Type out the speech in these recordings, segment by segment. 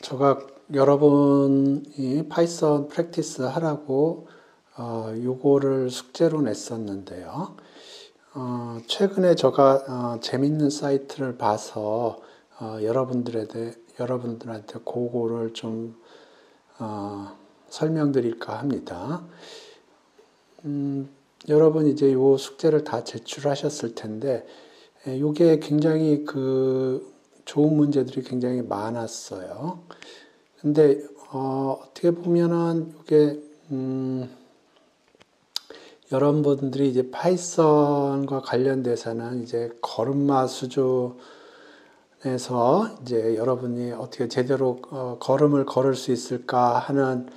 제가 여러분이 파이썬 프랙티스 하라고 요거를 숙제로 냈었는데요. 최근에 제가 재밌는 사이트를 봐서 여러분들한테 그거를 좀 설명드릴까 합니다. 여러분 이제 요 숙제를 다 제출하셨을 텐데, 요게 굉장히 좋은 문제들이 굉장히 많았어요. 근데 어떻게 보면은 이게 여러분들이 이제 파이썬과 관련돼서는 이제 걸음마 수준에서 이제 여러분이 어떻게 제대로 걸음을 걸을 수 있을까 하는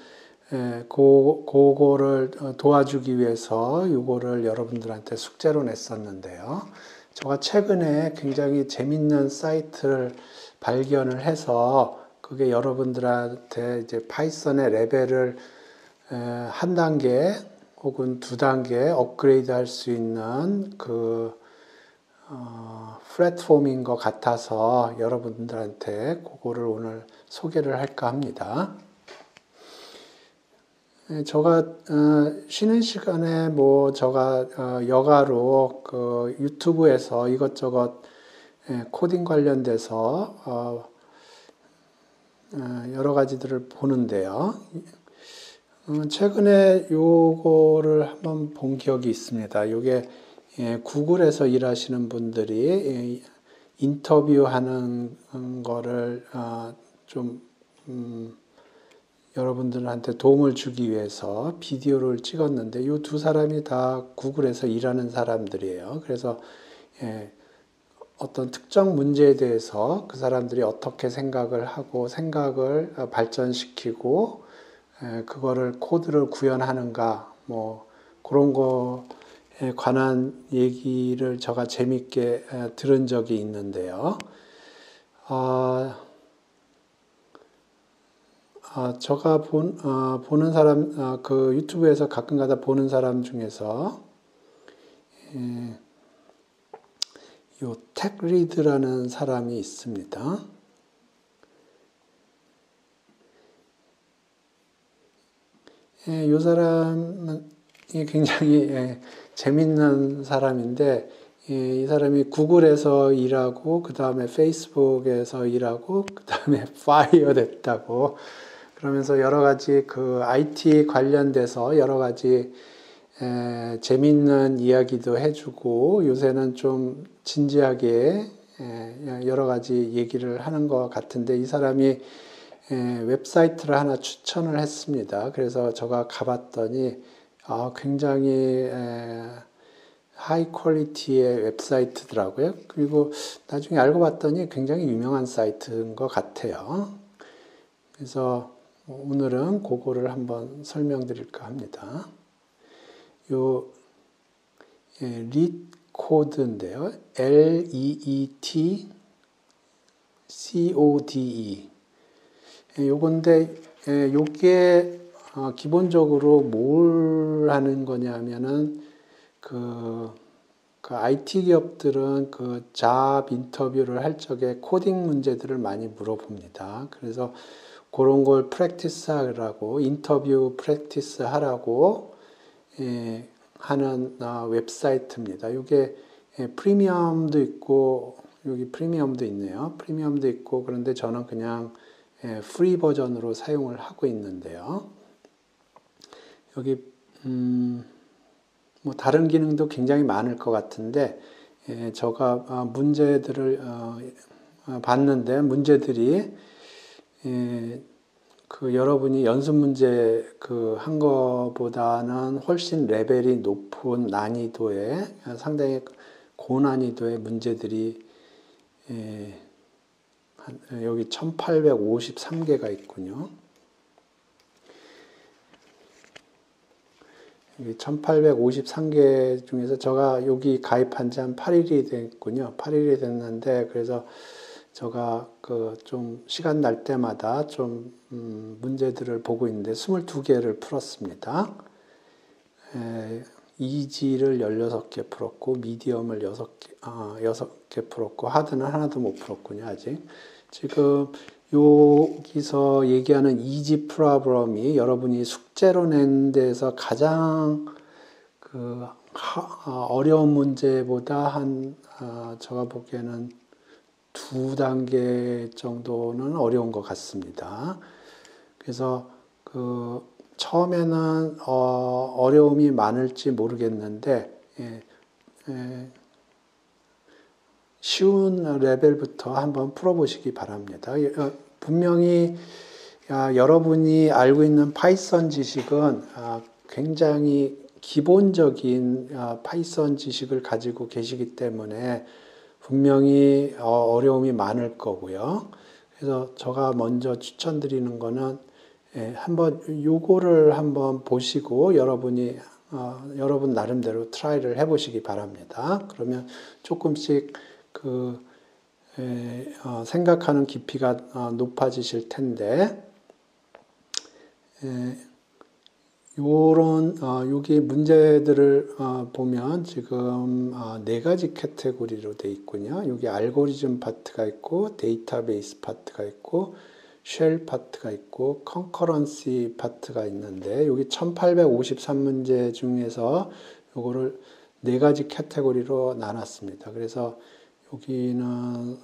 그거를 도와주기 위해서 요거를 여러분들한테 숙제로 냈었는데요. 제가 최근에 굉장히 재밌는 사이트를 발견을 해서 그게 여러분들한테 이제 파이썬의 레벨을 한 단계 혹은 두 단계 업그레이드 할 수 있는 플랫폼인 것 같아서 여러분들한테 그거를 오늘 소개를 할까 합니다. 제가 쉬는 시간에 제가 여가로 유튜브에서 이것저것 코딩 관련돼서 여러 가지들을 보는데요. 최근에 요거를 한번 본 기억이 있습니다. 요게 구글에서 일하시는 분들이 인터뷰하는 거를 좀 여러분들한테 도움을 주기 위해서 비디오를 찍었는데 이 두 사람이 다 구글에서 일하는 사람들이에요. 그래서 어떤 특정 문제에 대해서 그 사람들이 어떻게 생각을 하고 생각을 발전시키고 그거를 코드를 구현하는가 그런 거에 관한 얘기를 제가 재밌게 들은 적이 있는데요. 제가 보는 사람, 유튜브에서 가끔가다 보는 사람 중에서, 요 택리드라는 사람이 있습니다. 요 사람이 굉장히 재밌는 사람인데, 이 사람이 구글에서 일하고, 그 다음에 페이스북에서 일하고, 그 다음에 파이어 됐다고, 그러면서 여러 가지 IT 관련돼서 여러 가지 재밌는 이야기도 해주고 요새는 좀 진지하게 여러 가지 얘기를 하는 것 같은데 이 사람이 웹사이트를 하나 추천을 했습니다. 그래서 제가 가봤더니 굉장히 하이 퀄리티의 웹사이트더라고요. 그리고 나중에 알고 봤더니 굉장히 유명한 사이트인 것 같아요. 그래서 오늘은 그거를 한번 설명드릴까 합니다. 요 LeetCode인데요. LeetCode. 요건데 요게 기본적으로 뭘 하는 거냐면은 IT 기업들은 잡 인터뷰를 할 적에 코딩 문제들을 많이 물어봅니다. 그래서 그런 걸 프랙티스 하라고, 인터뷰 프랙티스 하라고 하는 웹사이트입니다. 이게 프리미엄도 있고, 여기 프리미엄도 있네요. 프리미엄도 있고, 그런데 저는 그냥 프리 버전으로 사용을 하고 있는데요. 여기, 다른 기능도 굉장히 많을 것 같은데, 제가 문제들을 봤는데, 문제들이 여러분이 연습 문제 한 거보다는 훨씬 레벨이 높은 난이도의 상당히 고난이도의 문제들이 여기 1853개가 있군요. 여기 1853개 중에서 제가 여기 가입한 지 한 8일이 됐군요. 8일이 됐는데 그래서 제가 좀 시간 날 때마다 좀 문제들을 보고 있는데 22개를 풀었습니다. 이지를 16개 풀었고 미디엄을 6개 풀었고 하드는 하나도 못 풀었군요. 아직. 지금 여기서 얘기하는 easy problem이 여러분이 숙제로 낸 데서 가장 어려운 문제보다 제가 보기에는 2단계 정도는 어려운 것 같습니다. 그래서 처음에는 어려움이 많을지 모르겠는데 쉬운 레벨부터 한번 풀어보시기 바랍니다. 분명히 여러분이 알고 있는 파이썬 지식은 굉장히 기본적인 파이썬 지식을 가지고 계시기 때문에 분명히 어려움이 많을 거고요. 그래서 제가 먼저 추천드리는 거는 한번 요거를 한번 보시고 여러분 나름대로 트라이를 해보시기 바랍니다. 그러면 조금씩 생각하는 깊이가 높아지실 텐데, 여기 문제들을 보면 지금 4가지 카테고리로 되어 있군요. 여기 알고리즘 파트가 있고, 데이터베이스 파트가 있고, 쉘 파트가 있고, 컨커런시 파트가 있는데, 여기 1853문제 중에서 요거를 4가지 카테고리로 나눴습니다. 그래서 여기는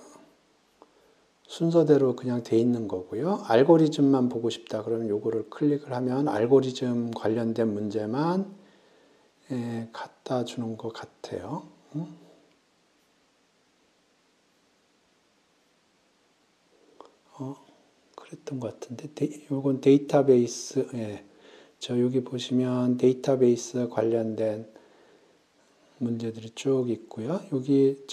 순서대로 그냥 돼 있는 거고요. 알고리즘만 보고 싶다 그러면 요거를 클릭을 하면 알고리즘 관련된 문제만 갖다 주는 것 같아요. 그랬던 것 같은데 요건 데이터베이스 저 여기 보시면 데이터베이스 관련된 문제들이 쭉 있고요. 여기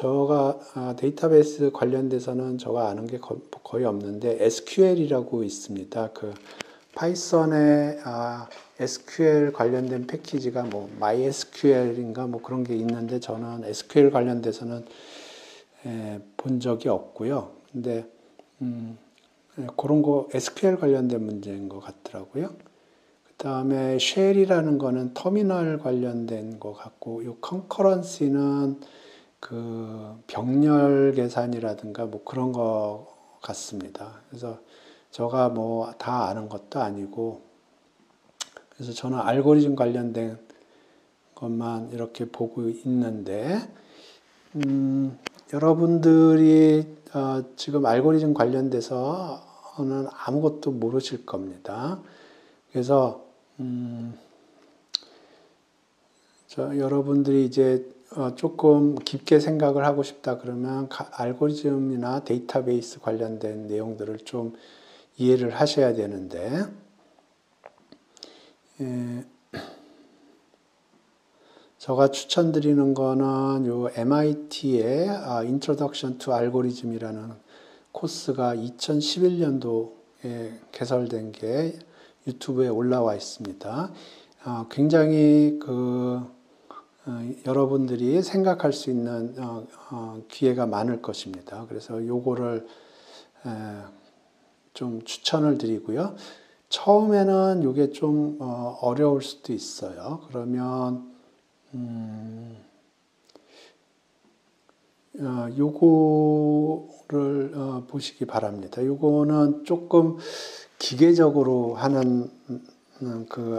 데이터베이스 관련돼서는 제가 아는 게 거의 없는데 SQL이라고 있습니다. 파이썬의 SQL 관련된 패키지가 MySQL인가 그런 게 있는데 저는 SQL 관련돼서는 본 적이 없고요. 근데 그런 거 SQL 관련된 문제인 것 같더라고요. 그 다음에 쉘이라는 거는 터미널 관련된 것 같고, 이 컨커런시는 병렬 계산이라든가 그런 거 같습니다. 그래서 제가 다 아는 것도 아니고, 그래서 저는 알고리즘 관련된 것만 이렇게 보고 있는데, 여러분들이 지금 알고리즘 관련돼서는 아무것도 모르실 겁니다. 그래서 여러분들이 이제 조금 깊게 생각을 하고 싶다 그러면 알고리즘이나 데이터베이스 관련된 내용들을 좀 이해를 하셔야 되는데 제가 추천드리는 거는 요 MIT의 Introduction to Algorithm이라는 코스가 2011년도에 개설된 게 유튜브에 올라와 있습니다. 굉장히 여러분들이 생각할 수 있는 기회가 많을 것입니다. 그래서 요거를 좀 추천을 드리고요. 처음에는 요게 좀 어려울 수도 있어요. 그러면 요거를 보시기 바랍니다. 요거는 조금 기계적으로 하는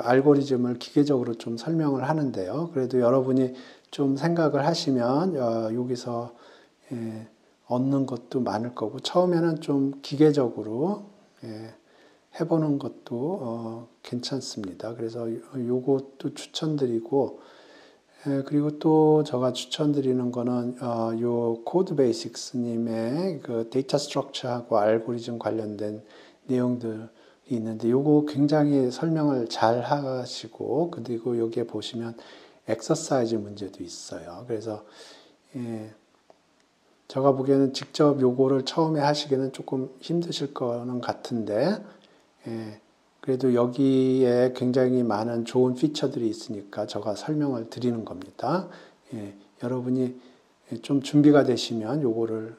알고리즘을 기계적으로 좀 설명을 하는데요. 그래도 여러분이 좀 생각을 하시면 여기서 얻는 것도 많을 거고 처음에는 좀 기계적으로 해보는 것도 괜찮습니다. 그래서 요것도 추천드리고 그리고 또 제가 추천드리는 거는 요 코드 베이식스님의 데이터 스트럭처하고 알고리즘 관련된 내용들이 있는데 요거 굉장히 설명을 잘 하시고 그리고 여기에 보시면 엑서사이즈 문제도 있어요. 그래서 제가 보기에는 직접 요거를 처음에 하시기는 조금 힘드실 거는 같은데 그래도 여기에 굉장히 많은 좋은 피처들이 있으니까 제가 설명을 드리는 겁니다. 여러분이 좀 준비가 되시면 요거를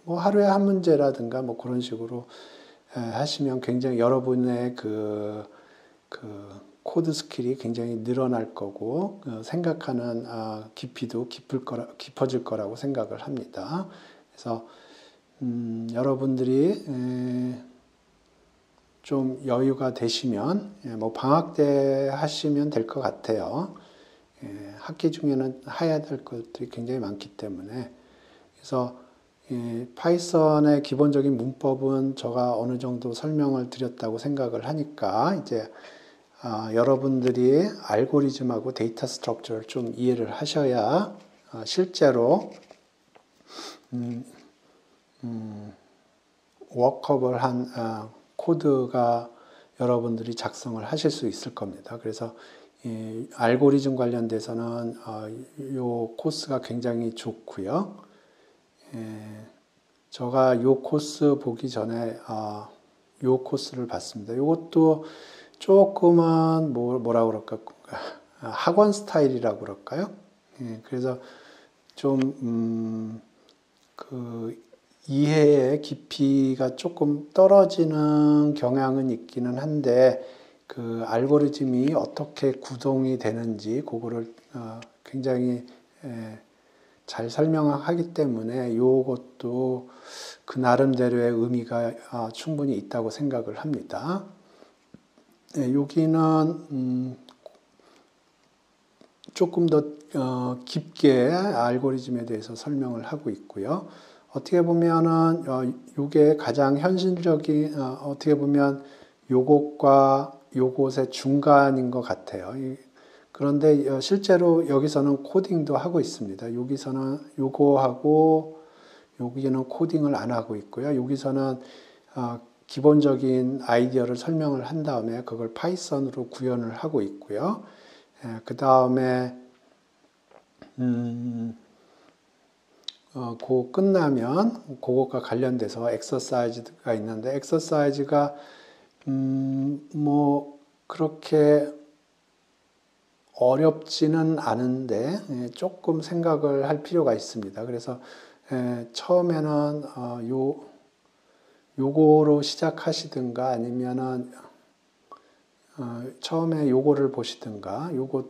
하루에 한 문제라든가 그런 식으로 하시면 굉장히 여러분의 코드 스킬이 굉장히 늘어날 거고 생각하는 깊이도 깊어질 거라고 생각을 합니다. 그래서 여러분들이 좀 여유가 되시면 뭐 방학 때 하시면 될 것 같아요. 학기 중에는 해야 될 것들이 굉장히 많기 때문에. 그래서 파이썬의 기본적인 문법은 제가 어느 정도 설명을 드렸다고 생각을 하니까 이제 여러분들이 알고리즘하고 데이터 스트럭처를 좀 이해를 하셔야 실제로 워커블한 코드가 여러분들이 작성을 하실 수 있을 겁니다. 그래서 알고리즘 관련돼서는 이 코스가 굉장히 좋고요. 제가 이 코스 보기 전에 이 코스를 봤습니다. 이것도 조금은 뭐라 그럴까, 학원 스타일이라고 그럴까요? 그래서 좀 그 이해의 깊이가 조금 떨어지는 경향은 있기는 한데, 그 알고리즘이 어떻게 구동이 되는지 그거를 굉장히 잘 설명하기 때문에 이것도 그 나름대로의 의미가 충분히 있다고 생각을 합니다. 여기는 조금 더 깊게 알고리즘에 대해서 설명을 하고 있고요. 어떻게 보면은 이게 가장 현실적인, 어떻게 보면 요것과 요것의 중간인 것 같아요. 그런데 실제로 여기서는 코딩도 하고 있습니다. 여기서는 요거하고 여기는 코딩을 안 하고 있고요. 여기서는 기본적인 아이디어를 설명을 한 다음에 그걸 파이썬으로 구현을 하고 있고요. 그 다음에 그거 끝나면 그것과 관련돼서 엑서사이즈가 있는데, 엑서사이즈가 뭐 그렇게 어렵지는 않은데 조금 생각을 할 필요가 있습니다. 그래서 처음에는 요거로 시작하시든가 아니면은 처음에 요거를 보시든가, 요거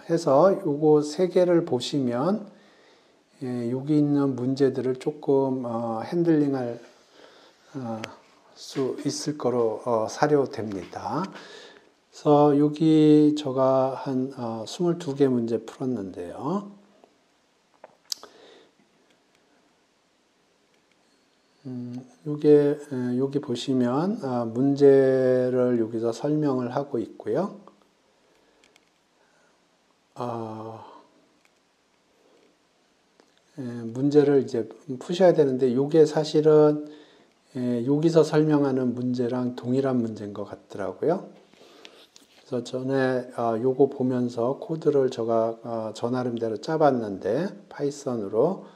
해서 요거 세 개를 보시면 여기 있는 문제들을 조금 핸들링할 수 있을 거로 사료됩니다. 그래서 여기 제가 한 22개 문제 풀었는데요. 여기 보시면 문제를 여기서 설명을 하고 있고요. 문제를 이제 푸셔야 되는데, 이게 사실은 여기서 설명하는 문제랑 동일한 문제인 것 같더라고요. 그래서 전에 요거 보면서 코드를 제가 저 나름대로 짜봤는데, 파이썬으로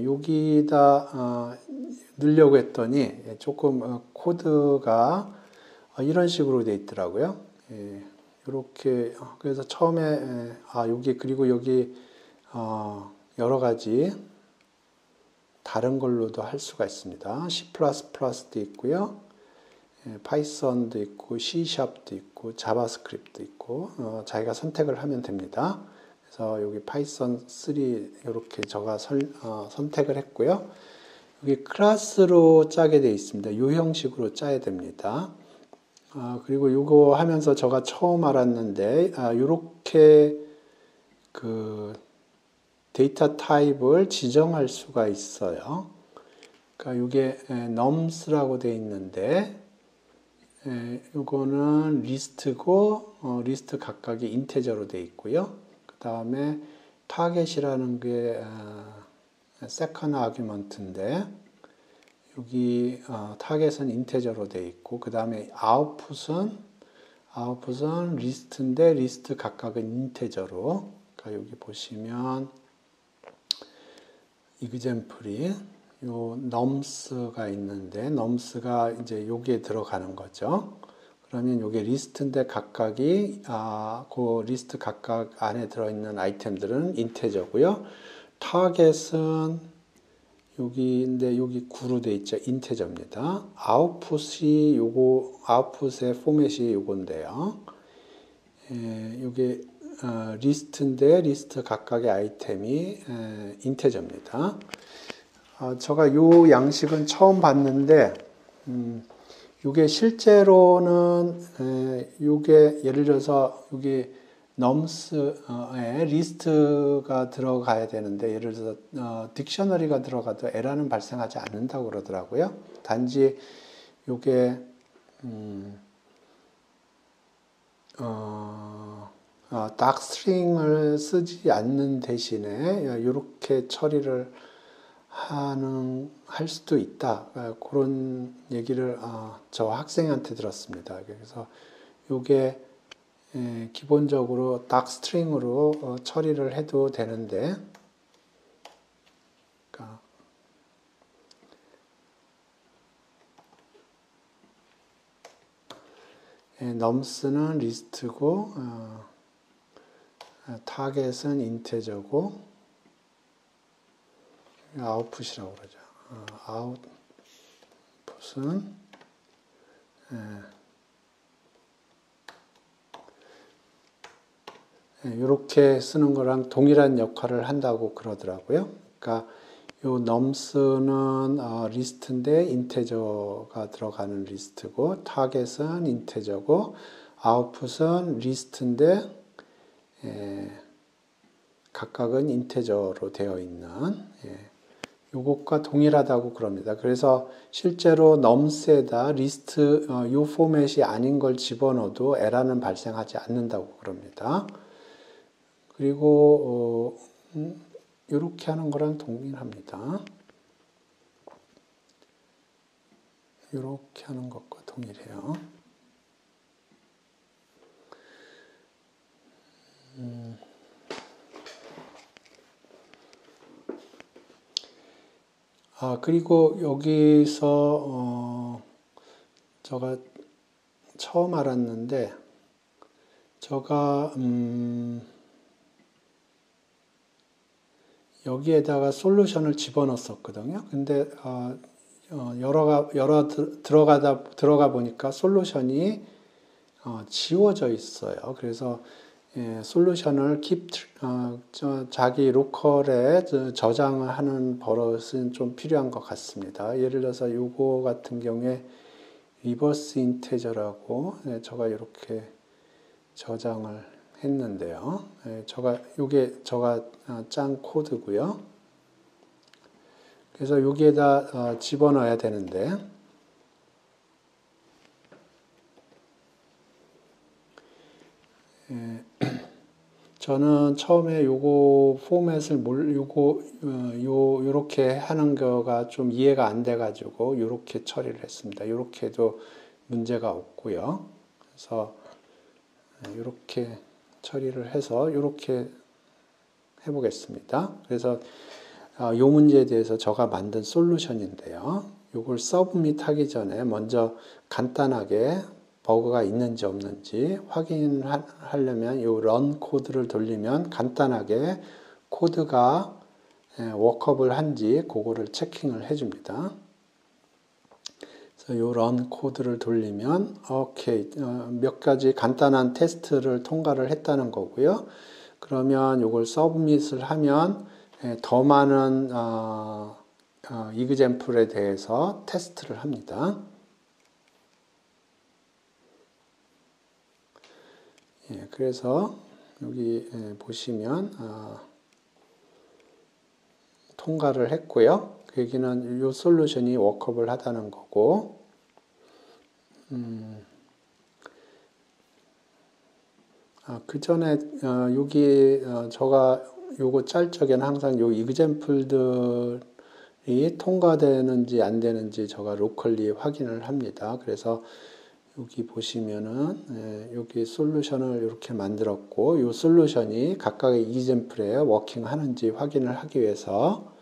여기다 넣으려고 했더니 조금 코드가 이런 식으로 되어 있더라고요. 이렇게 그래서 처음에 여기, 그리고 여기 여러 가지 다른 걸로도 할 수가 있습니다. C++도 있고요, 파이썬도 있고, C#도 있고, 자바스크립트도 있고, 자기가 선택을 하면 됩니다. 그래서 여기 파이썬 3 이렇게 제가 선택을 했고요. 여기 클래스로 짜게 되어 있습니다. 이 형식으로 짜야 됩니다. 그리고 이거 하면서 제가 처음 알았는데, 이렇게 그 데이터 타입을 지정할 수가 있어요. 그러니까 이게 nums라고 되어 있는데, 이거는 리스트고, 리스트 각각이 인테저로 되어 있고요. 그 다음에 타겟이라는 게 second argument인데, 여기 타겟은 인테저로 되어 있고, 그 다음에 아웃풋은 리스트인데, 리스트 각각은 인테저로. 그러니까 여기 보시면 example이 요 nums가 있는데, nums가 이제 여기에 들어가는 거죠. 그러면 요게 리스트인데 각각이 그 리스트 각각 안에 들어있는 아이템들은 인테저고요. 타겟은 여기인데 여기 9로 돼 있죠. 인테저입니다. 아웃풋이 요거, 아웃풋의 포맷이 요건데요. 요게 리스트인데 리스트 각각의 아이템이 인테저입니다. 제가 이 양식은 처음 봤는데 이게 실제로는 이게 예를 들어서 여기 넘스에 리스트가 들어가야 되는데 예를 들어서 딕셔너리가 들어가도 에러는 발생하지 않는다고 그러더라고요. 단지 이게 닥스트링을 쓰지 않는 대신에 이렇게 처리를 할 수도 있다. 그런 얘기를 저 학생한테 들었습니다. 그래서 이게 기본적으로 닥스트링으로 처리를 해도 되는데, 그러니까 넘스는 리스트고 타겟은 인테저고 아웃풋이라고 그러죠. 아웃풋은 이렇게 쓰는 거랑 동일한 역할을 한다고 그러더라고요. 그러니까 요 넘스는 리스트인데 인테저가 들어가는 리스트고 타겟은 인테저고 아웃풋은 리스트인데 각각은 인테저로 되어 있는 요것과 동일하다고 그럽니다. 그래서 실제로 넘스에다 리스트 요 포맷이 아닌 걸 집어넣어도 에러는 발생하지 않는다고 그럽니다. 그리고 이렇게 하는 거랑 동일합니다. 이렇게 하는 것과 동일해요. 그리고 여기서 제가 처음 알았는데 제가 여기에다가 솔루션을 집어넣었거든요. 근데 들어가 보니까 솔루션이 지워져 있어요. 그래서 솔루션을 자기 로컬에 저장을 하는 버릇은 좀 필요한 것 같습니다. 예를 들어서 이거 같은 경우에 리버스 인테저라고 제가 이렇게 저장을 했는데요. 요게 제가 짠 코드고요. 그래서 여기에다 집어넣어야 되는데 저는 처음에 요거 포맷을 요렇게 하는 거가 좀 이해가 안 돼가지고 요렇게 처리를 했습니다. 요렇게 해도 문제가 없고요. 그래서 요렇게 처리를 해서 요렇게 해보겠습니다. 그래서 요 문제에 대해서 제가 만든 솔루션인데요. 요걸 서브밋 하기 전에 먼저 간단하게 버그가 있는지 없는지 확인하려면 요 런 코드를 돌리면 간단하게 코드가 워크업을 한지 그거를 체킹을 해줍니다. 그래서 요 런 코드를 돌리면 오케이 몇 가지 간단한 테스트를 통과를 했다는 거고요. 그러면 요걸 서브밋을 하면 더 많은 이그젬플에 대해서 테스트를 합니다. 그래서 여기 보시면 통과를 했고요. 그 얘기는 이 솔루션이 워크업을 하다는 거고 그 전에 여기 제가 요거 짤 적에는 항상 요 이그젬플들이 통과되는지 안 되는지 제가 로컬리 확인을 합니다. 그래서 여기 보시면은 여기 솔루션을 이렇게 만들었고 이 솔루션이 각각의 이그젬플에 워킹하는지 확인을 하기 위해서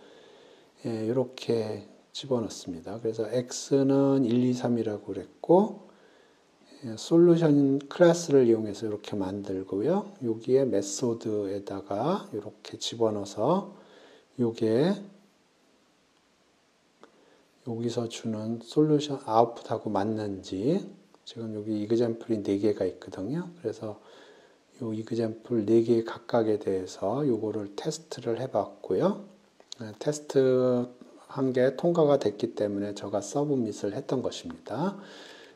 이렇게 집어넣습니다. 그래서 x는 1, 2, 3이라고 그랬고 솔루션 클래스를 이용해서 이렇게 만들고요. 여기에 메소드에다가 이렇게 집어넣어서 요게 여기서 주는 솔루션 아웃풋하고 맞는지 지금 여기 이그젬플이 4개가 있거든요. 그래서 요 이그젬플 4개 각각에 대해서 요거를 테스트를 해봤고요. 테스트 한 게 통과가 됐기 때문에 제가 서브밋을 했던 것입니다.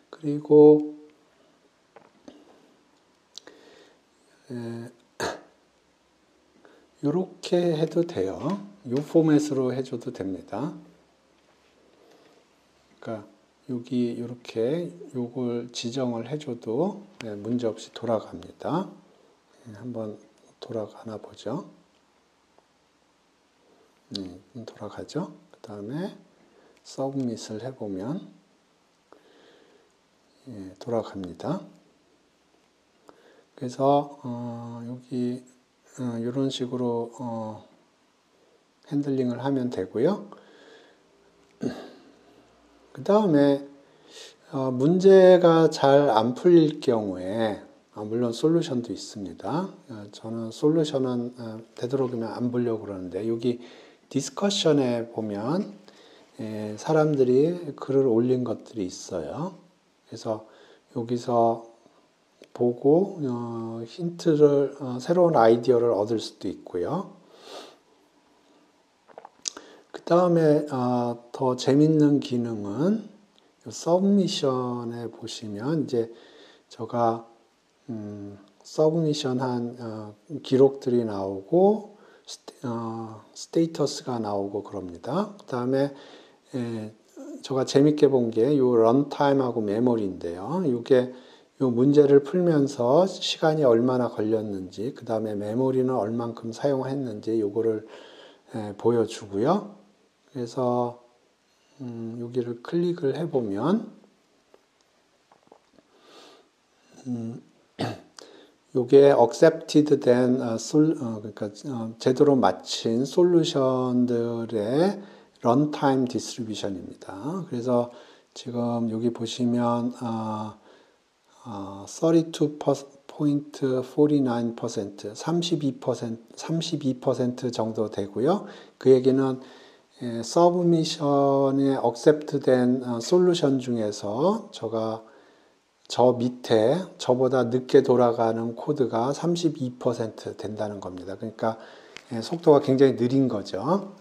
그리고 이렇게 해도 돼요. 이 포맷으로 해줘도 됩니다. 그러니까 여기 이렇게 요걸 지정을 해줘도 문제없이 돌아갑니다. 한번 돌아가나 보죠. 돌아가죠. 그 다음에 서브밋을 해보면 돌아갑니다. 그래서 여기 이런 식으로 핸들링을 하면 되고요. 그 다음에 문제가 잘 안 풀릴 경우에 물론 솔루션도 있습니다. 저는 솔루션은 되도록이면 안 보려고 그러는데 여기 디스커션에 보면 사람들이 글을 올린 것들이 있어요. 그래서 여기서 보고 힌트를 새로운 아이디어를 얻을 수도 있고요. 그 다음에 더 재밌는 기능은 서브미션에 보시면 이제 제가 서브미션한 기록들이 나오고 스테이터스가 나오고 그럽니다. 그 다음에 제가 재밌게 본 게 이 런타임하고 메모리인데요. 이게 이 문제를 풀면서 시간이 얼마나 걸렸는지, 그 다음에 메모리는 얼만큼 사용했는지 요거를 보여주고요. 그래서 여기를 클릭을 해보면 요게 accepted 된 그러니까 제대로 맞힌 솔루션들의 런타임 디스트리뷰션입니다. 그래서 지금 여기 보시면 32.49%, 32% 정도 되고요. 그 얘기는 서브미션에 accept 된 솔루션 중에서 저 밑에 저보다 늦게 돌아가는 코드가 32% 된다는 겁니다. 그러니까 속도가 굉장히 느린 거죠.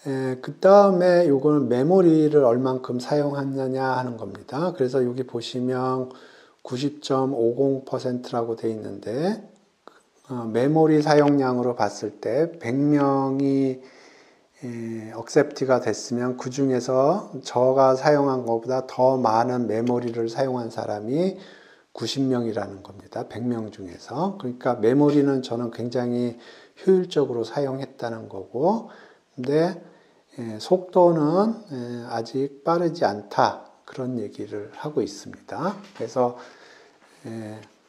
그 다음에 요거는 메모리를 얼만큼 사용하느냐 하는 겁니다. 그래서 여기 보시면 90.50%라고 되어 있는데 메모리 사용량으로 봤을 때 100명이 accept가 됐으면 그 중에서 저가 사용한 것보다 더 많은 메모리를 사용한 사람이 90명이라는 겁니다. 100명 중에서. 그러니까 메모리는 저는 굉장히 효율적으로 사용했다는 거고, 근데 속도는 아직 빠르지 않다. 그런 얘기를 하고 있습니다. 그래서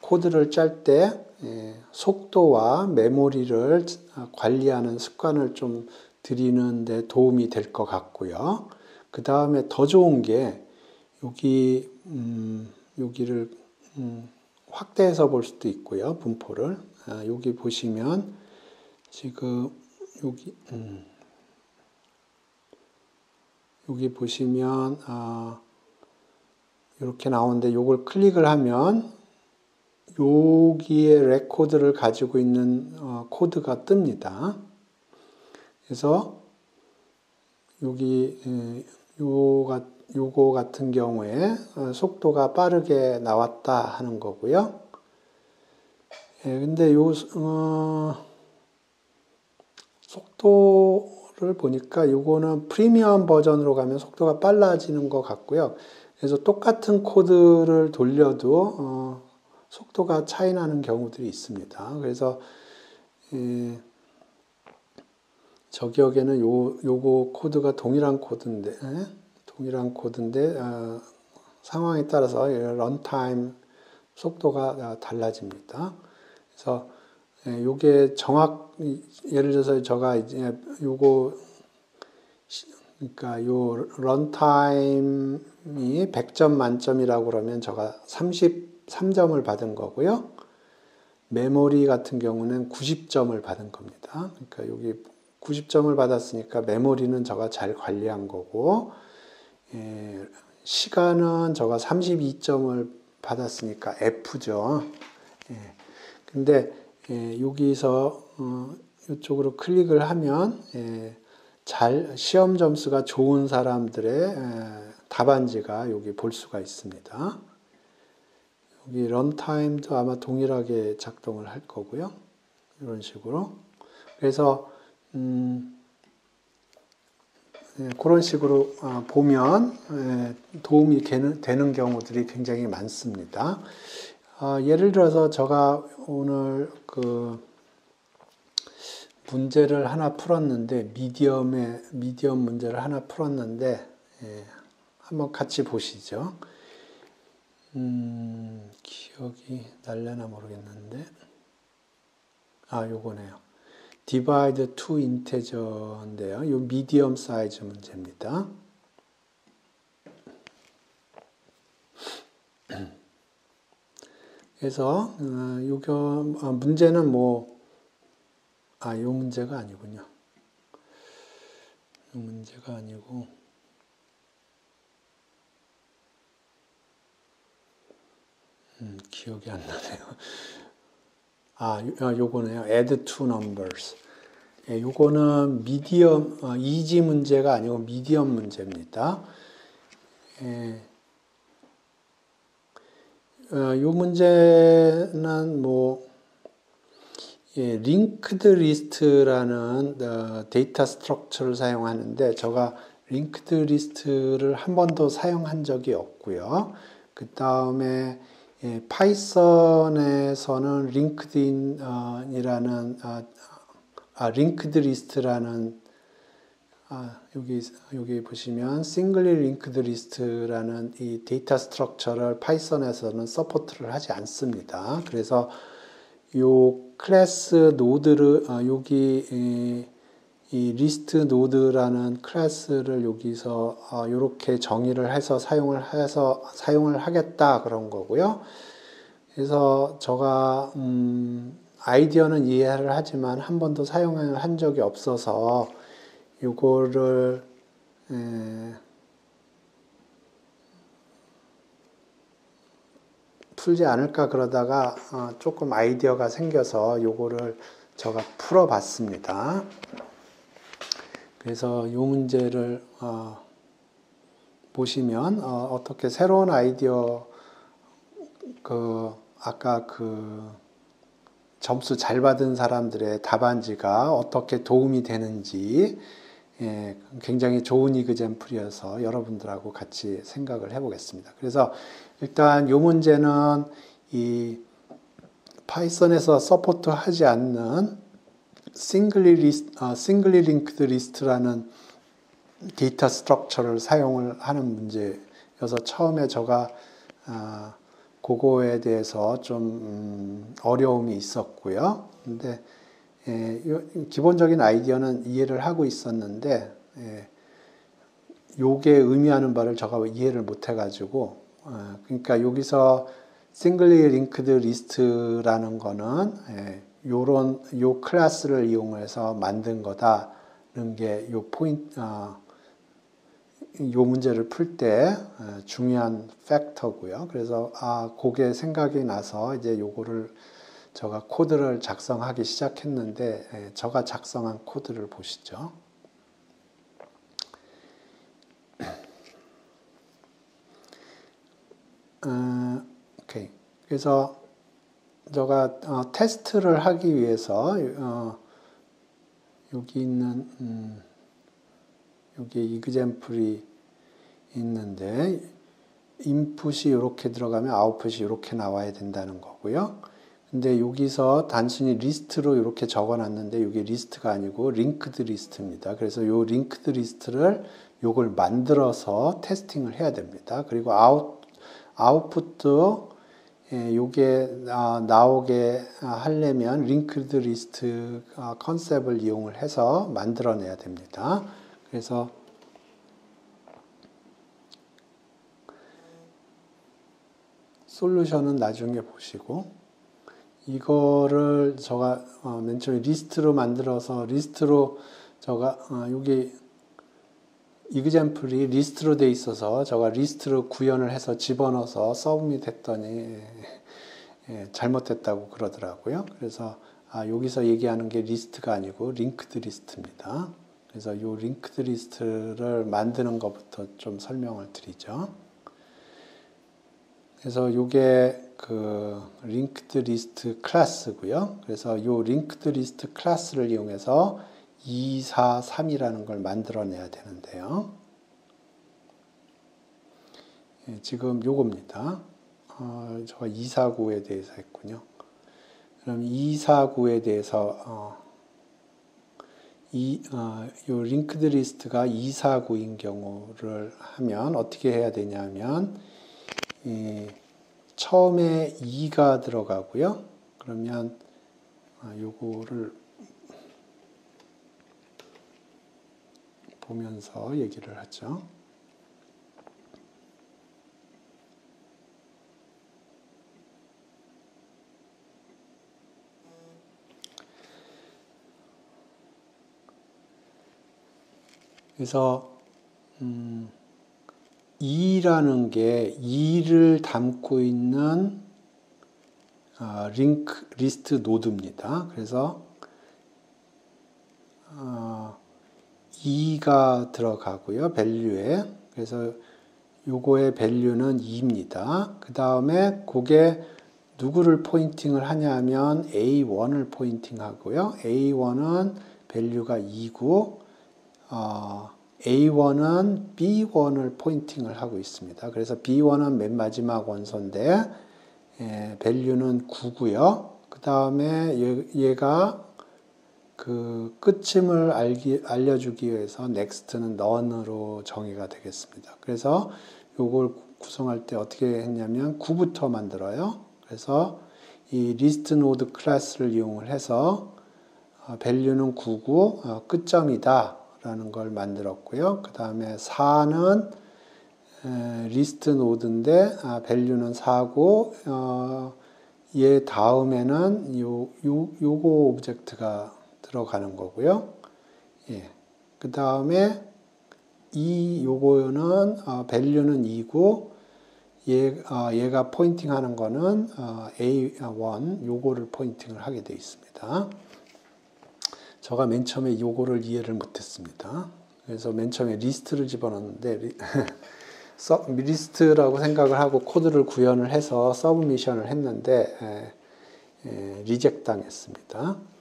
코드를 짤 때 속도와 메모리를 관리하는 습관을 좀 들이는 데 도움이 될 것 같고요. 그 다음에 더 좋은 게 여기를 확대해서 볼 수도 있고요. 분포를. 여기 보시면 지금 여기 보시면 이렇게 나오는데 이걸 클릭을 하면 여기에 레코드를 가지고 있는 코드가 뜹니다. 그래서 여기 요거 같은 경우에 속도가 빠르게 나왔다 하는 거고요. 근데 속도를 보니까 요거는 프리미엄 버전으로 가면 속도가 빨라지는 것 같고요. 그래서 똑같은 코드를 돌려도 속도가 차이 나는 경우들이 있습니다. 그래서 저 기억에는 요거 코드가 동일한 코드인데 상황에 따라서 런타임 속도가 달라집니다. 그래서 요게 예를 들어서 제가 이제 그러니까 요 런타임이 100점 만점이라고 그러면 제가 33점을 받은 거고요. 메모리 같은 경우는 90점을 받은 겁니다. 그러니까 여기 90점을 받았으니까 메모리는 제가 잘 관리한 거고, 시간은 제가 32점을 받았으니까 F죠. 예. 근데 여기서 이쪽으로 클릭을 하면 시험 점수가 좋은 사람들의 답안지가 여기 볼 수가 있습니다. 여기 런타임도 아마 동일하게 작동을 할 거고요. 이런 식으로. 그래서 그런 식으로 보면 도움이 되는 경우들이 굉장히 많습니다. 예를 들어서 제가 오늘 그 문제를 하나 풀었는데 미디엄 문제를 하나 풀었는데 한번 같이 보시죠. 기억이 날려나 모르겠는데 요거네요. divide to integer인데요. 요 미디엄 사이즈 문제입니다. 그래서 문제는 요 문제가 아니군요. 요 문제가 아니고 기억이 안 나네요. 요거네요. add two numbers. 요거는 미디엄, 이지 문제가 아니고 미디엄 문제입니다. 요 문제는 linked list라는 데이터 스트럭처를 사용하는데 제가 linked list를 한 번도 사용한 적이 없고요. 그 다음에 파이썬에서는 linkedin이라는 linked list라는 여기 보시면 singly linked list라는 이 데이터 스트럭처를 파이썬에서는 서포트를 하지 않습니다. 그래서 요 클래스 노드를 여기 이 리스트 노드라는 클래스를 여기서 이렇게 정의를 해서 사용을 하겠다 그런 거고요. 그래서 제가 아이디어는 이해를 하지만 한 번도 사용을 한 적이 없어서 요거를 풀지 않을까 그러다가 조금 아이디어가 생겨서 요거를 제가 풀어봤습니다. 그래서 요 문제를 보시면 어떻게 새로운 아이디어 아까 점수 잘 받은 사람들의 답안지가 어떻게 도움이 되는지 굉장히 좋은 이그젬플이어서 여러분들하고 같이 생각을 해보겠습니다. 그래서 일단 이 문제는 이 파이썬에서 서포트하지 않는 singly linked list라는 데이터 스트럭처를 사용을 하는 문제여서 처음에 제가 그거에 대해서 좀 어려움이 있었고요. 근데 기본적인 아이디어는 이해를 하고 있었는데 요게 의미하는 바를 제가 이해를 못 해가지고 그러니까 여기서 singly linked list라는 거는 요 클래스를 이용해서 만든 거다는 게 요 포인트 요 문제를 풀 때 중요한 팩터고요. 그래서 그게 생각이 나서 이제 요거를 제가 코드를 작성하기 시작했는데 제가 작성한 코드를 보시죠. 오케이. 그래서 제가 테스트를 하기 위해서 여기 있는 여기 이그젬플이 있는데 인풋이 이렇게 들어가면 아웃풋이 이렇게 나와야 된다는 거고요. 근데 여기서 단순히 리스트로 이렇게 적어놨는데 이게 리스트가 아니고 링크드 리스트입니다. 그래서 요 링크드 리스트를 요걸 만들어서 테스팅을 해야 됩니다. 그리고 아웃풋도 요게 나오게 하려면 링크드 리스트 컨셉을 이용을 해서 만들어내야 됩니다. 그래서 솔루션은 나중에 보시고 이거를 제가 맨 처음에 리스트로 만들어서 리스트로 제가 여기 이그젬플이 리스트로 돼 있어서 제가 리스트로 구현을 해서 집어넣어서 서브밋 했더니 잘못됐다고 그러더라고요. 그래서 여기서 얘기하는 게 리스트가 아니고 링크드 리스트입니다. 그래서 이 링크드 리스트를 만드는 것부터 좀 설명을 드리죠. 그래서 이게 그 링크드 리스트 클래스고요. 그래서 이 링크드 리스트 클래스를 이용해서 2, 4, 3이라는 걸 만들어내야 되는데요. 지금 요겁니다. 제가 2, 4, 9에 대해서 했군요. 그럼 2, 4, 9에 대해서 이 링크드 리스트가 2, 4, 9인 경우를 하면 어떻게 해야 되냐면 처음에 2가 들어가고요. 그러면 요거를 보면서 얘기를 하죠. 그래서 2라는 게 2를 담고 있는 링크 리스트 노드입니다. 그래서 2가 들어가고요. 밸류에. 그래서 요거의 밸류는 2입니다. 그 다음에 그게 누구를 포인팅을 하냐면 A1을 포인팅하고요. A1은 밸류가 2고 A1은 B1을 포인팅을 하고 있습니다. 그래서 B1은 맨 마지막 원소인데 밸류는 9고요. 그 다음에 얘가 그 끝임을 알려주기 위해서 next는 none으로 정의가 되겠습니다. 그래서 요걸 구성할 때 어떻게 했냐면 9부터 만들어요. 그래서 이 리스트 노드 클래스를 이용을 해서 밸류는 9고 끝점이다 라는 걸 만들었고요. 그 다음에 4는 리스트 노드인데 밸류는 4고 얘 다음에는 요거 오브젝트가 들어가는 거고요. 예. 그 다음에 요거는 밸류는 2고 얘가 포인팅하는 거는 A1 요거를 포인팅을 하게 되어 있습니다. 제가 맨 처음에 요거를 이해를 못했습니다. 그래서 맨 처음에 리스트를 집어넣었는데 리스트라고 생각을 하고 코드를 구현을 해서 서브미션을 했는데 리젝트 당했습니다.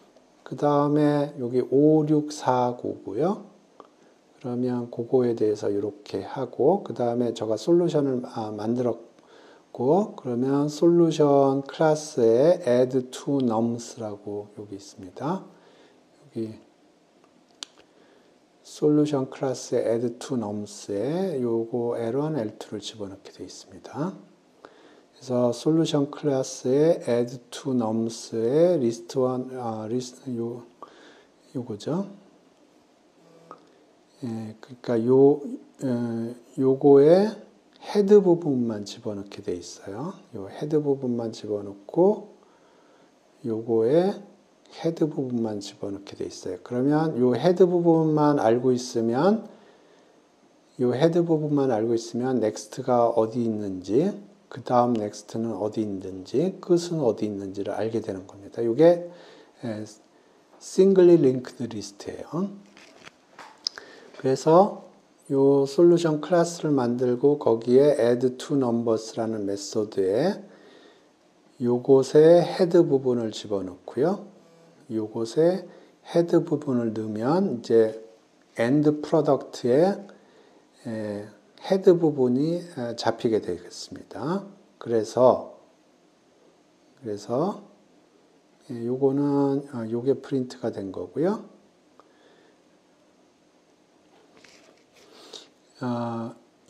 그 다음에 여기 5, 6, 4, 9고요. 그러면 그거에 대해서 이렇게 하고 그 다음에 제가 솔루션을 만들었고 그러면 솔루션 클래스에 add to nums라고 여기 있습니다. 여기 솔루션 클래스에 add to nums에 요거 L1, L2를 집어넣게 되어 있습니다. 그래서 솔루션 클래스에 add to nums에 list1 요거죠. 예, 그러니까 요거에 헤드 부분만 집어넣게 돼 있어요. 요 헤드 부분만 집어넣고 요거에 헤드 부분만 집어넣게 돼 있어요. 그러면 요 헤드 부분만 알고 있으면 넥스트가 어디 있는지, 그 다음 넥스트는 어디 있는지, 끝은 어디 있는지를 알게 되는 겁니다. 이게 singly linked list예요. 그래서 요 솔루션 클래스를 만들고 거기에 add to numbers라는 메소드에 요곳에 헤드 부분을 집어넣고요. 요곳에 헤드 부분을 넣으면 이제 end product에 헤드 부분이 잡히게 되겠습니다. 그래서 요거는 요게 프린트가 된 거고요.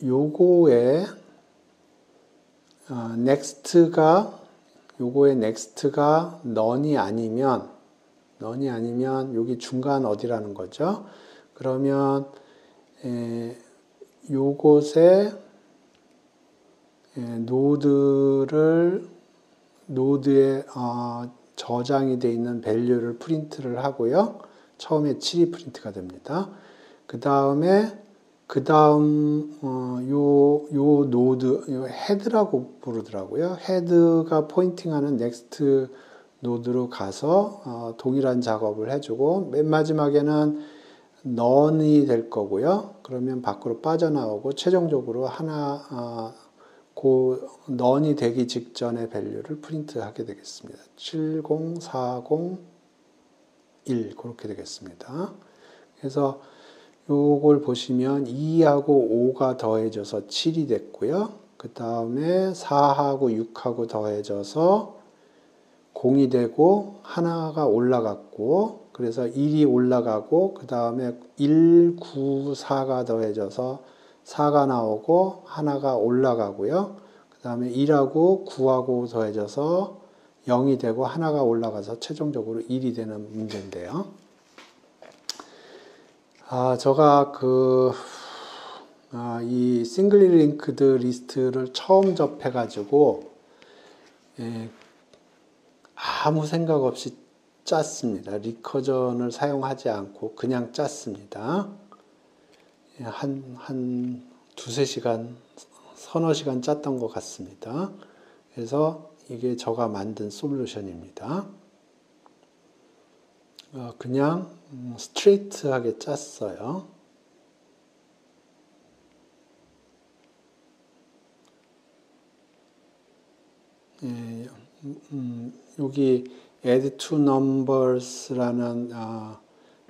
요거에 넥스트가 none이 아니면 여기 중간 어디라는 거죠. 그러면 요곳에 노드에 저장이 되어 있는 밸류를 프린트를 하고요. 처음에 7이 프린트가 됩니다. 그 다음에 그 다음 요 노드, 요 헤드라고 부르더라고요. 헤드가 포인팅하는 넥스트 노드로 가서 동일한 작업을 해주고, 맨 마지막에는 넌이 될 거고요. 그러면 밖으로 빠져나오고 최종적으로 하나 그 넌이 되기 직전의 밸류를 프린트하게 되겠습니다. 70, 40, 1 그렇게 되겠습니다. 그래서 요걸 보시면 2하고 5가 더해져서 7이 됐고요. 그 다음에 4하고 6하고 더해져서 0이 되고 하나가 올라갔고, 그래서 1이 올라가고, 그 다음에 1, 9, 4가 더해져서 4가 나오고 하나가 올라가고요. 그 다음에 1하고 9하고 더해져서 0이 되고 하나가 올라가서 최종적으로 1이 되는 문제인데요. 제가 이 싱글리 링크드 리스트를 처음 접해가지고, 아무 생각 없이 짰습니다. 리커전을 사용하지 않고 그냥 짰습니다. 한 두세 시간, 서너 시간 짰던 것 같습니다. 그래서 이게 제가 만든 솔루션입니다. 그냥 스트레이트하게 짰어요. 여기 add to numbers라는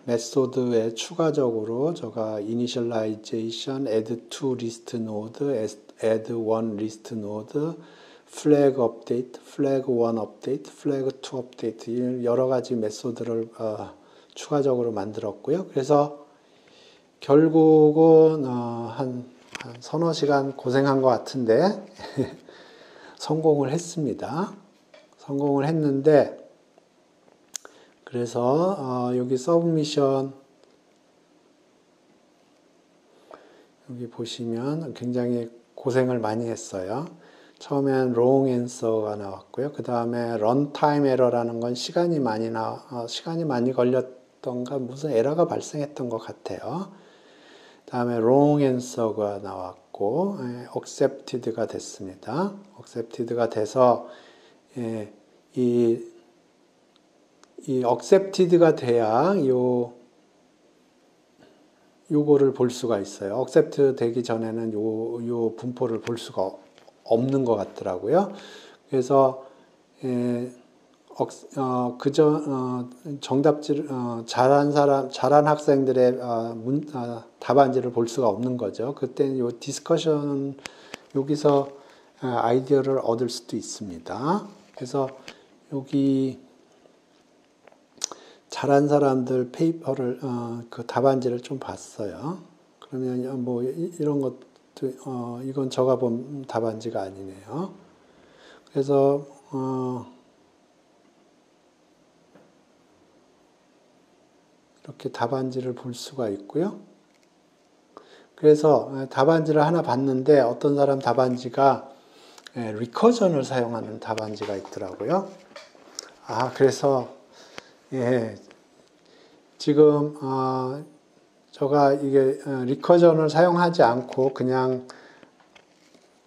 메소드에 추가적으로 제가 initialization, add to list node, add one list node, flag update, flag one update, flag two update 여러 가지 메소드를 추가적으로 만들었고요. 그래서 결국은 한 서너 시간 고생한 것 같은데 성공을 했습니다. 성공을 했는데, 그래서 여기 서브미션 여기 보시면 굉장히 고생을 많이 했어요. 처음엔 wrong answer가 나왔고요. 그 다음에 runtime error라는 건 시간이 많이 걸렸던가 무슨 에러가 발생했던 것 같아요. 다음에 wrong answer가 나왔고, accepted가 됐습니다. accepted가 돼서, 이 accepted가 돼야 요거를 볼 수가 있어요. accept 되기 전에는 요 분포를 볼 수가 없는 것 같더라고요. 그래서, 정답지를, 잘한 학생들의 답안지를 볼 수가 없는 거죠. 그때는 요 디스커션, 여기서 아이디어를 얻을 수도 있습니다. 그래서 여기 잘한 사람들 페이퍼를, 그 답안지를 좀 봤어요. 그러면 뭐 이런 것도, 이건 제가 본 답안지가 아니네요. 그래서, 이렇게 답안지를 볼 수가 있고요. 그래서 답안지를 하나 봤는데 어떤 사람 답안지가 리커전을 사용하는 답안지가 있더라고요. 그래서 지금 제가 이게 리커전을 사용하지 않고 그냥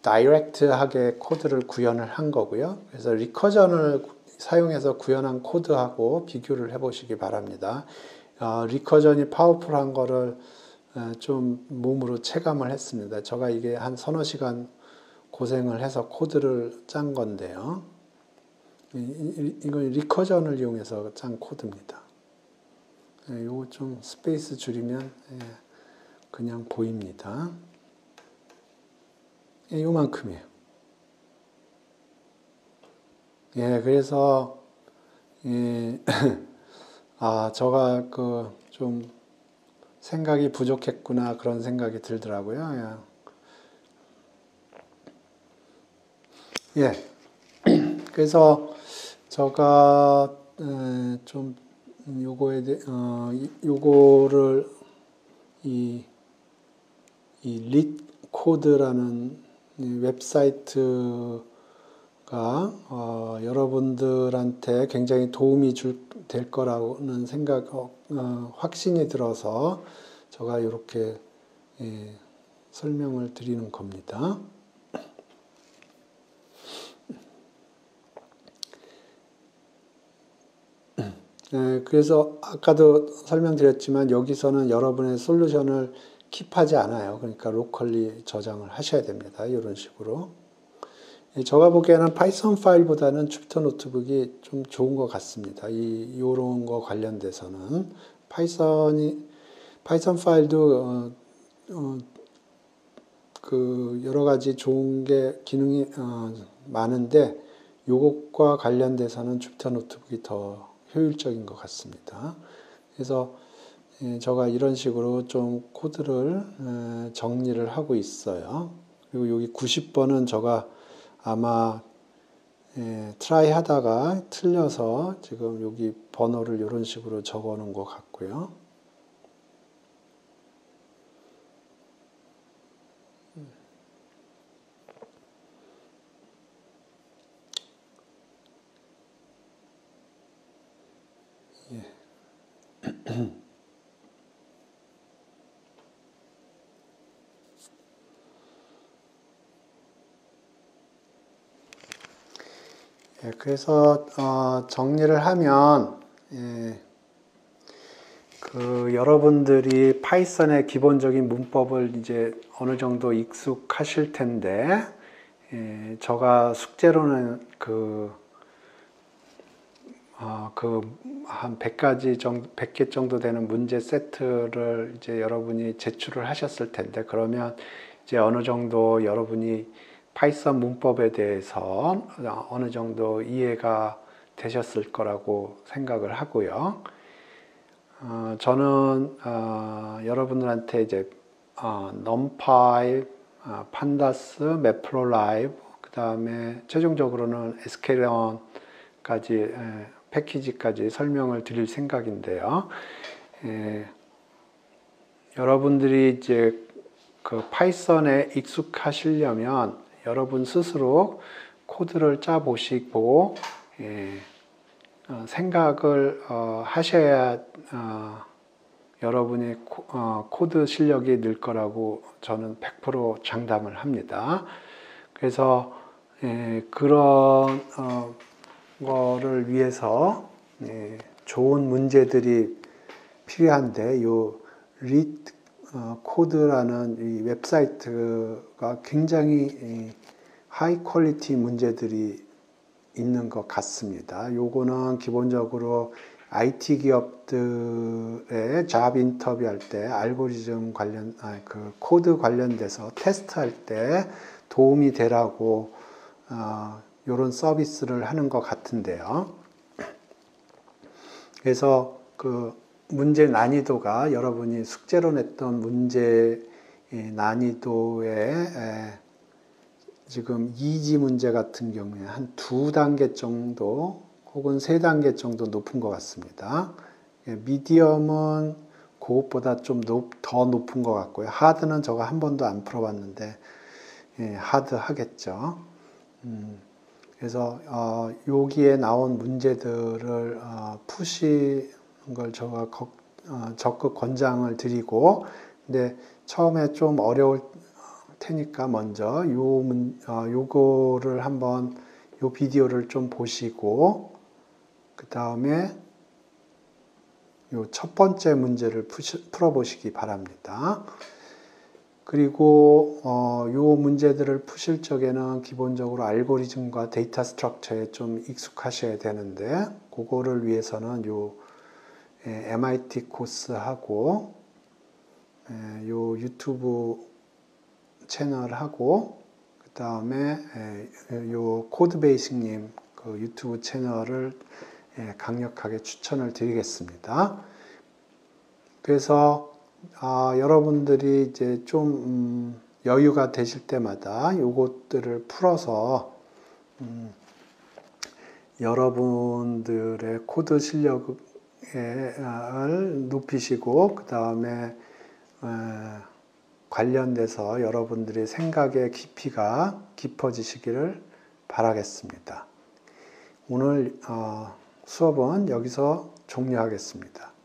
다이렉트하게 코드를 구현을 한 거고요. 그래서 리커전을 사용해서 구현한 코드하고 비교를 해보시기 바랍니다. 리커전이 파워풀한 거를 좀 몸으로 체감을 했습니다. 제가 이게 한 서너 시간 고생을 해서 코드를 짠 건데요. 이건 리커전을 이용해서 짠 코드입니다. 요거 좀 스페이스 줄이면 그냥 보입니다. 요만큼이에요. 그래서 제가 좀 생각이 부족했구나 그런 생각이 들더라고요. 그래서 제가 좀 요거를 이 릿코드라는 웹사이트가 여러분들한테 굉장히 도움이 될 거라는 생각, 확신이 들어서 제가 이렇게 설명을 드리는 겁니다. 그래서 아까도 설명드렸지만 여기서는 여러분의 솔루션을 킵하지 않아요. 그러니까 로컬리 저장을 하셔야 됩니다. 이런 식으로. 제가 보기에는 파이썬 파일보다는 주피터 노트북이 좀 좋은 것 같습니다. 이런 거 관련돼서는 파이썬 파일도 그 여러 가지 좋은 게 기능이 많은데 요것과 관련돼서는 주피터 노트북이 더 효율적인 것 같습니다. 그래서 제가 이런 식으로 좀 코드를 정리를 하고 있어요. 그리고 여기 90번은 제가 아마 트라이 하다가 틀려서 지금 여기 번호를 이런 식으로 적어 놓은 것 같고요. 그래서 정리를 하면 그 여러분들이 파이썬의 기본적인 문법을 이제 어느 정도 익숙하실 텐데 제가 숙제로는 한 100가지 정도, 100개 정도 되는 문제 세트를 이제 여러분이 제출을 하셨을 텐데, 그러면 이제 어느 정도 여러분이 파이썬 문법에 대해서 어느 정도 이해가 되셨을 거라고 생각을 하고요. 저는 여러분들한테 이제 numpy, 판다스, 매플로라이브, 그 다음에 최종적으로는 skleron까지 패키지까지 설명을 드릴 생각인데요. 여러분들이 이제 그 파이썬에 익숙하시려면 여러분 스스로 코드를 짜 보시고 생각을 하셔야 여러분의 코드 실력이 늘 거라고 저는 100% 장담을 합니다. 그래서 그런 거를 위해서 좋은 문제들이 필요한데, 요 리드 코드라는 이 웹사이트가 굉장히 하이 퀄리티 문제들이 있는 것 같습니다. 요거는 기본적으로 IT 기업들의 잡 인터뷰할 때 알고리즘 관련, 그 코드 관련돼서 테스트할 때 도움이 되라고 이런 서비스를 하는 것 같은데요. 그래서 그 문제 난이도가 여러분이 숙제로 냈던 문제 난이도에 지금 이지 문제 같은 경우에 한 2단계 정도 혹은 3단계 정도 높은 것 같습니다. 미디엄은 그것보다 좀 더 높은 것 같고요. 하드는 제가 한 번도 안 풀어봤는데 하드 하겠죠. 그래서 여기에 나온 문제들을 푸시는 걸 제가 적극 권장을 드리고, 근데 처음에 좀 어려울 테니까 먼저 요거를 한번 요 비디오를 좀 보시고 그 다음에 요 첫 번째 문제를 풀어보시기 바랍니다. 그리고 요 문제들을 푸실 적에는 기본적으로 알고리즘과 데이터 스트럭처에 좀 익숙하셔야 되는데, 그거를 위해서는 요 MIT 코스하고 요 유튜브 채널하고 그 다음에 요 코드베이식님 그 유튜브 채널을 강력하게 추천을 드리겠습니다. 그래서 여러분들이 이제 좀 여유가 되실 때마다 요것들을 풀어서 여러분들의 코드 실력을 높이시고, 그 다음에 관련돼서 여러분들의 생각의 깊이가 깊어지시기를 바라겠습니다. 오늘 수업은 여기서 종료하겠습니다.